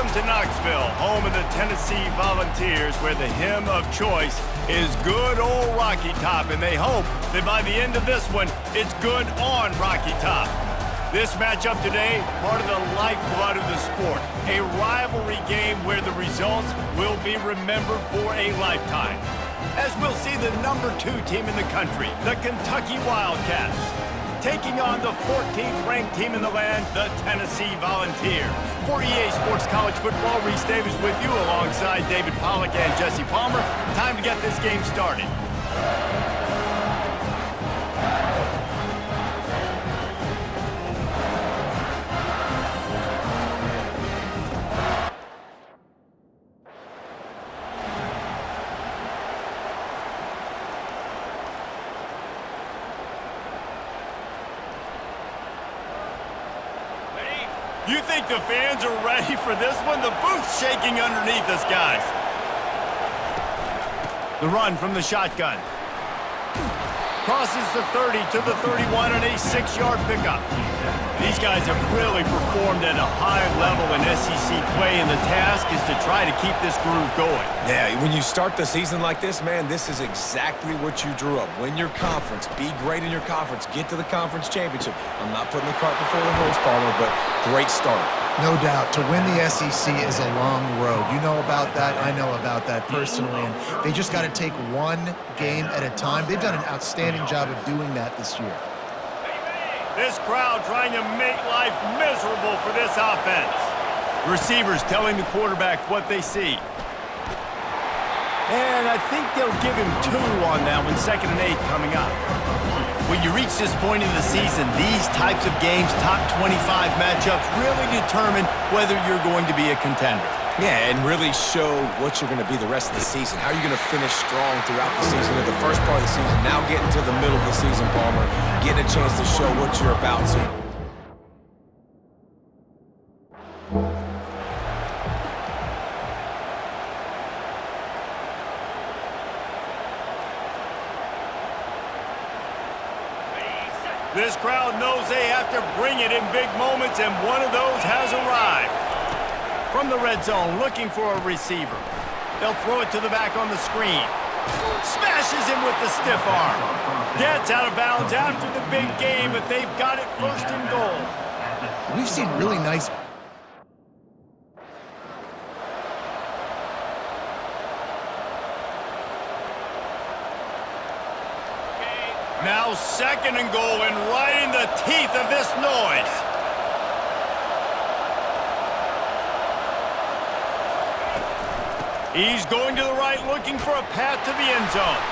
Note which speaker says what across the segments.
Speaker 1: Welcome to Knoxville, home of the Tennessee Volunteers, where the hymn of choice is good old Rocky Top, and they hope that by the end of this one, it's good on Rocky Top. This matchup today, part of the lifeblood of the sport, a rivalry game where the results will be remembered for a lifetime. As we'll see the number 2 team in the country, the Kentucky Wildcats, taking on the 14th ranked team in the land, the Tennessee Volunteers. For EA Sports College Football, Reese Davis with you alongside David Pollack and Jesse Palmer. Time to get this game started. You think the fans are ready for this one? The booth's shaking underneath us, guys. The run from the shotgun. Crosses the 30 to the 31 on a 6-yard pickup. These guys have really performed at a high level in SEC play, and the task is to try to keep this groove going.
Speaker 2: Yeah, when you start the season like this, man, this is exactly what you drew up. Win your conference, be great in your conference, get to the conference championship. I'm not putting the cart before the horse, Palmer, but great start.
Speaker 3: No doubt. To win the SEC is a long road. You know about that. I know about that personally. And they just got to take one game at a time. They've done an outstanding job of doing that this year.
Speaker 1: This crowd trying to make life miserable for this offense. Receivers telling the quarterback what they see. And I think they'll give him 2 on that one, 2nd and 8 coming up. When you reach this point in the season, these types of games, top 25 matchups, really determine whether you're going to be a contender.
Speaker 2: Yeah, and really show what you're going to be the rest of the season. How are you going to finish strong throughout the season, at the first part of the season, now getting to the middle of the season, Palmer, getting a chance to show what you're about to.
Speaker 1: This crowd knows they have to bring it in big moments, and one of those has arrived. From the red zone, looking for a receiver. They'll throw it to the back on the screen. Smashes him with the stiff arm. Gets out of bounds after the big game, but they've got it 1st and goal.
Speaker 3: We've seen really nice...
Speaker 1: Now 2nd and goal, and right in the teeth of this noise. He's going to the right, looking for a path to the end zone.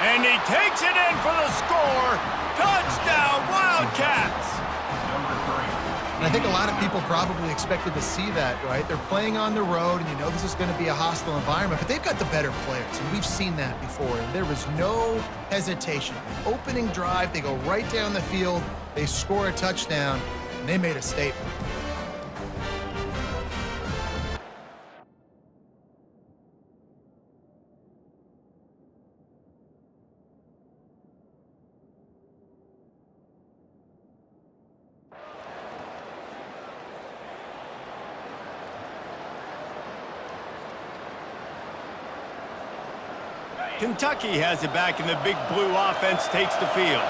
Speaker 1: And he takes it in for the score. Touchdown, Wildcats!
Speaker 3: And I think a lot of people probably expected to see that, right? They're playing on the road, and you know this is going to be a hostile environment, but they've got the better players, and we've seen that before, and there was no hesitation. Opening drive, they go right down the field, they score a touchdown, and they made a statement.
Speaker 1: Kentucky has it back, and the big blue offense takes the field.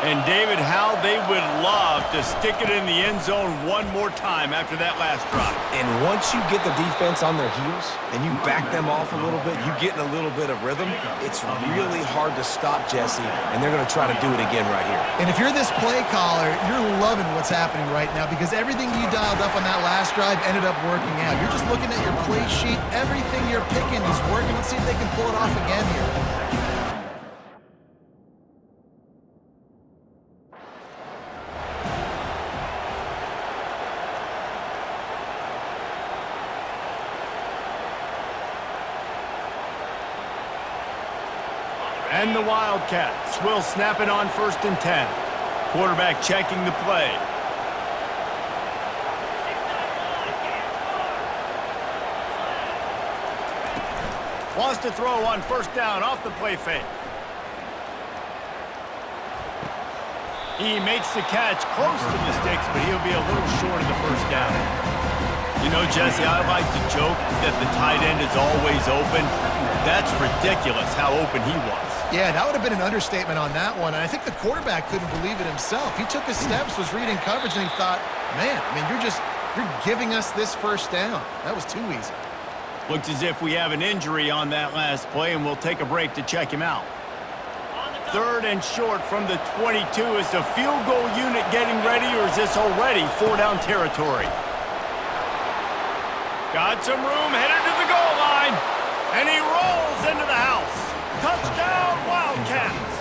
Speaker 1: And David, how they would love to stick it in the end zone one more time after that last drive.
Speaker 2: And once you get the defense on their heels and you back them off a little bit, you get in a little bit of rhythm, it's really hard to stop, Jesse, and they're going to try to do it again right here.
Speaker 3: And if you're this play caller, you're loving what's happening right now because everything you dialed up on that last drive ended up working out. You're just looking at your play sheet. Everything you're picking is working. Let's see if they can pull it off again here.
Speaker 1: And the Wildcats will snap it on 1st and 10. Quarterback checking the play. Wants to throw on 1st down off the play fake. He makes the catch close to the sticks, but he'll be a little short of the 1st down. You know, Jesse, I like to joke that the tight end is always open. That's ridiculous how open he was.
Speaker 3: Yeah, that would have been an understatement on that one. And I think the quarterback couldn't believe it himself. He took his steps, was reading coverage, and he thought, man, I mean, you're giving us this first down. That was too easy.
Speaker 1: Looks as if we have an injury on that last play, and we'll take a break to check him out. 3rd and short from the 22. Is the field goal unit getting ready, or is this already 4-down territory? Got some room, headed to the goal line, and he rolls into the house. Touchdown, Wildcats.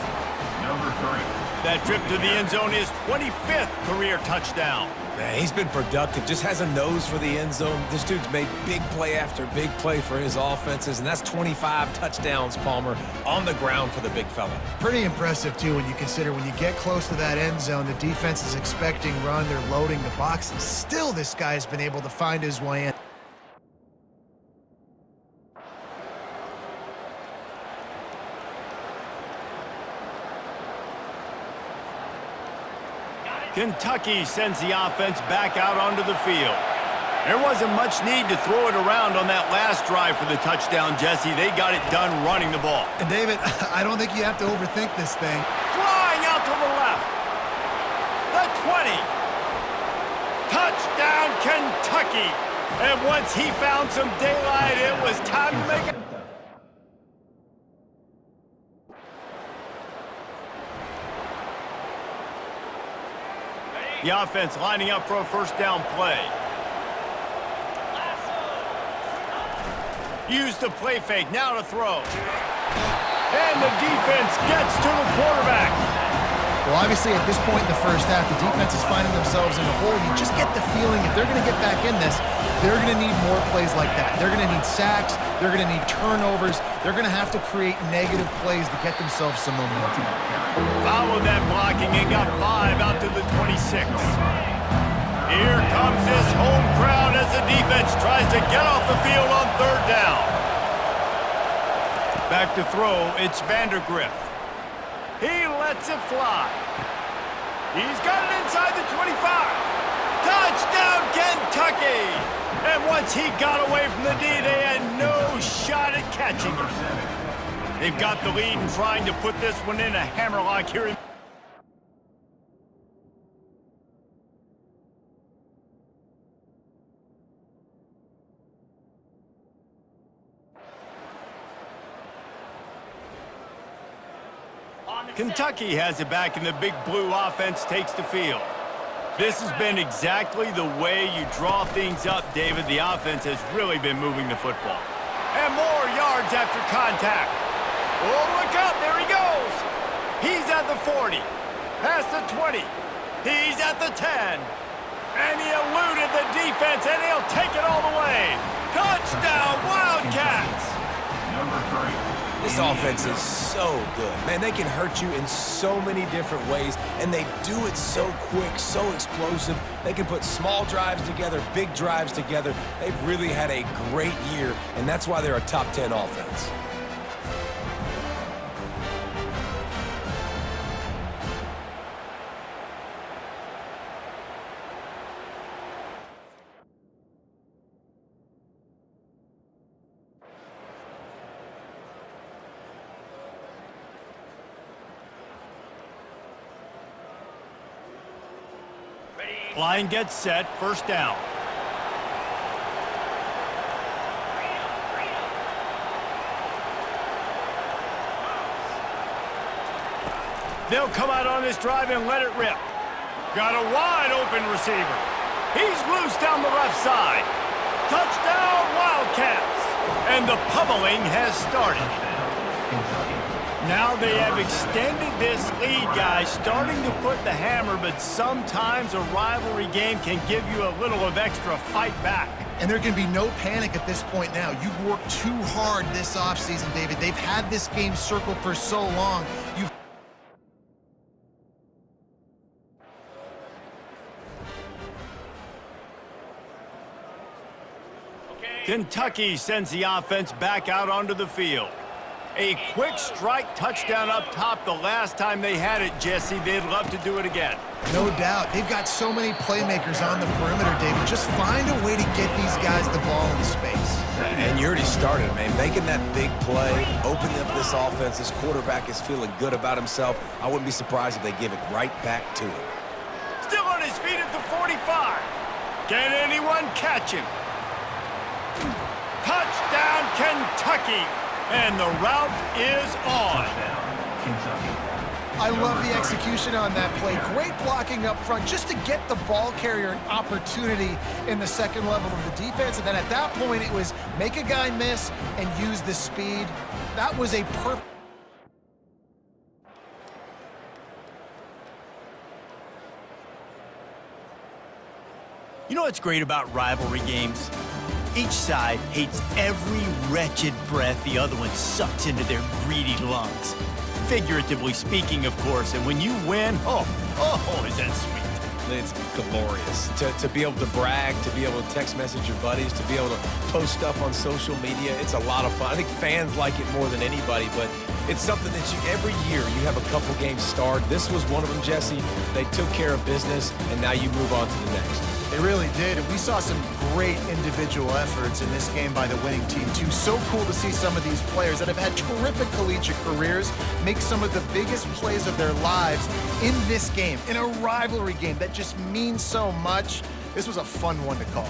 Speaker 4: Number 3.
Speaker 1: That trip to the end zone is 25th career touchdown.
Speaker 2: Man, he's been productive, just has a nose for the end zone. This dude's made big play after big play for his offenses, and that's 25 touchdowns, Palmer, on the ground for the big fella.
Speaker 3: Pretty impressive, too, when you consider when you get close to that end zone, the defense is expecting run, they're loading the box, and still this guy's been able to find his way in.
Speaker 1: Kentucky sends the offense back out onto the field. There wasn't much need to throw it around on that last drive for the touchdown, Jesse. They got it done running the ball.
Speaker 3: And David, I don't think you have to overthink this thing.
Speaker 1: Flying out to the left. The 20. Touchdown, Kentucky. And once he found some daylight, it was time to make it. The offense lining up for a first down play. Use the play fake, now to throw. And the defense gets to the quarterback.
Speaker 3: Well, obviously, at this point in the first half, the defense is finding themselves in a hole. You just get the feeling if they're going to get back in this, they're going to need more plays like that. They're going to need sacks. They're going to need turnovers. They're going to have to create negative plays to get themselves some momentum.
Speaker 1: Followed that blocking and got 5 out to the 26. Here comes this home crowd as the defense tries to get off the field on 3rd down. Back to throw, it's Vandergriff. He lets it fly. He's got it inside the 25. Touchdown, Kentucky! And once he got away from the D, they had no shot at catching him. They've got the lead and trying to put this one in a hammerlock here. Kentucky has it back, and the big blue offense takes the field. This has been exactly the way you draw things up, David. The offense has really been moving the football. And more yards after contact. Oh, look out, there he goes. He's at the 40, past the 20. He's at the 10. And he eluded the defense, and he'll take it all the way. Touchdown, Wildcats!
Speaker 4: Number 3.
Speaker 2: This offense is so good. Man, they can hurt you in so many different ways, and they do it so quick, so explosive. They can put small drives together, big drives together. They've really had a great year, and that's why they're a top 10 offense.
Speaker 1: Line gets set, first down. They'll come out on this drive and let it rip. Got a wide open receiver. He's loose down the left side. Touchdown, Wildcats! And the pummeling has started. Now they have extended this lead, guys, starting to put the hammer, but sometimes a rivalry game can give you a little of extra fight back.
Speaker 3: And there can be no panic at this point now. You've worked too hard this offseason, David. They've had this game circled for so long.
Speaker 1: Kentucky sends the offense back out onto the field. A quick strike touchdown up top the last time they had it, Jesse. They'd love to do it again.
Speaker 3: No doubt. They've got so many playmakers on the perimeter, David. Just find a way to get these guys the ball in space.
Speaker 2: And you already started, man. Making that big play, opening up this offense. This quarterback is feeling good about himself. I wouldn't be surprised if they give it right back to him.
Speaker 1: Still on his feet at the 45. Can anyone catch him? Touchdown, Kentucky! And the route is on.
Speaker 4: Touchdown, Kentucky.
Speaker 3: I love the execution on that play. Great blocking up front just to get the ball carrier an opportunity in the second level of the defense. And then at that point, it was make a guy miss and use the speed. That was a perfect.
Speaker 5: You know what's great about rivalry games? Each side hates every wretched breath the other one sucks into their greedy lungs. Figuratively speaking, of course, and when you win, oh, is that sweet.
Speaker 2: It's glorious. To be able to brag, to be able to text message your buddies, to be able to post stuff on social media, it's a lot of fun. I think fans like it more than anybody, but it's something that every year you have a couple games starred. This was one of them, Jesse. They took care of business, and now you move on to the next.
Speaker 3: They really did, and we saw some great individual efforts in this game by the winning team, too. So cool to see some of these players that have had terrific collegiate careers make some of the biggest plays of their lives in this game, in a rivalry game that just means so much. This was a fun one to call.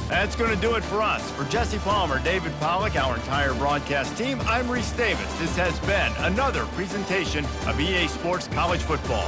Speaker 1: That's going to do it for us. For Jesse Palmer, David Pollack, our entire broadcast team, I'm Reese Davis. This has been another presentation of EA Sports College Football.